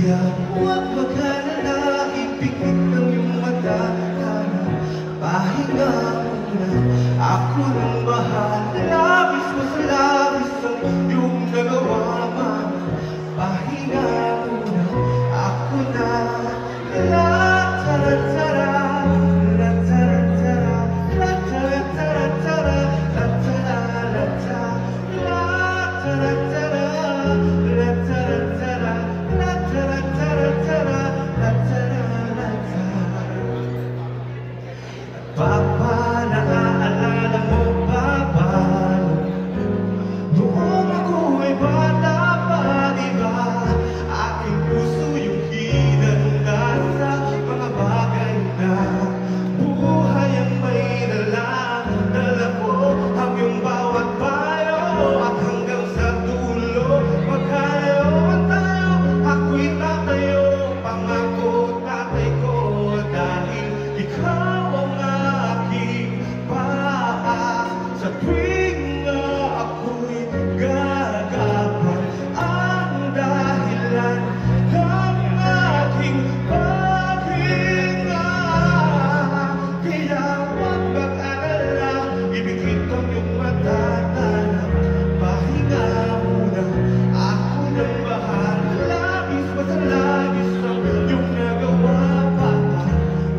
Kaya huwag mag-alala, ipikit ang iyong mata. Pahinga muna, ako nang bahala. Labis mo sa labis ang iyong nagawa, mama. Pahinga muna, ako na. La-tara-tara, la-tara-tara, la-tara-tara-tara, la-tara-tara, la-tara-tara, la-tara-tara, la-tara-tara, la-tara-tara. Papa, naaalala mo ba noong ako'y bata pa, diba? Aking puso yung hinanda sa mga bagay na buhay ang may dala. Dala ko ang iyong bawat payo at hanggang sa dulo magkalawan tayo. Ako'y tatayo, pangako tatay ko, dahil ikaw ang aking paa. Sa tuwing na ako'y gagapang, ang dahilan ng aking paghinga. Kaya huwag mag-alala, ibigit ang iyong mata. Pahinga muna, ako nang bahala. Labis pa sa labis ang iyong nagawa, papa.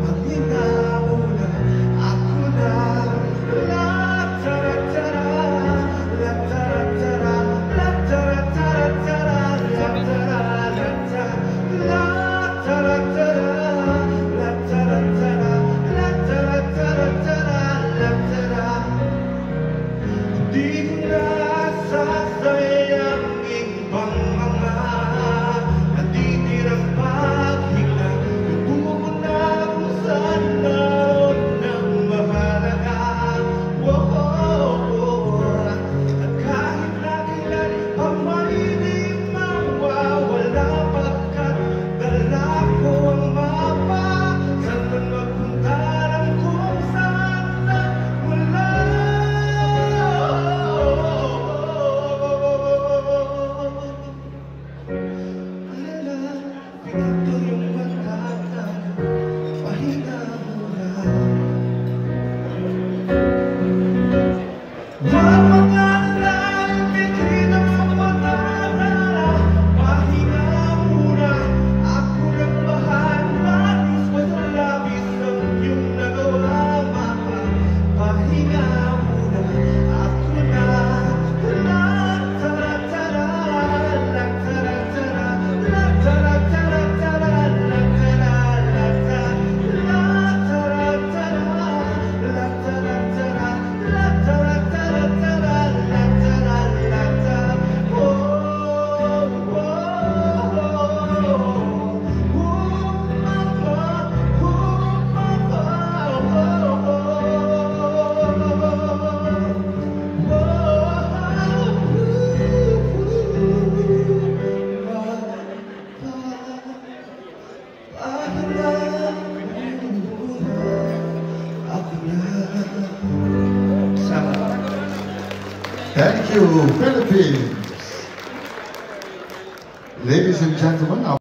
Pahinga muna, ako na. La-tara-tara, la-tara-tara, la-tara-tara-tara, la-tara-tara, la-tara-tara, la-tara-tara, la-tara-tara-tara, la-tara. Di ko nasasayang ibang mga natitirang paghinga. Tutuko na kung saan naroon ng mahalaga. At kahit na kailan pa may di mawawala, pagkat dala ko ang mapa. Saan man magpunta lang kung saan na wala. Alala, pinito yung mata, pahinga muna. Huwag mag-alala, ipikit ang iyong mata. Pahinga muna, ako nang bahala. Labis pa sa labis ang iyong nagawa, mama. Pahinga muna, ako na. La-tara-tara, la-tara-tara, la-tara-tara-tara, la-tara-tara, la-tara-tara, la-tara-tara, la-tara-tara-tara, la-tara-tara. Thank you, Philippines. Ladies and gentlemen.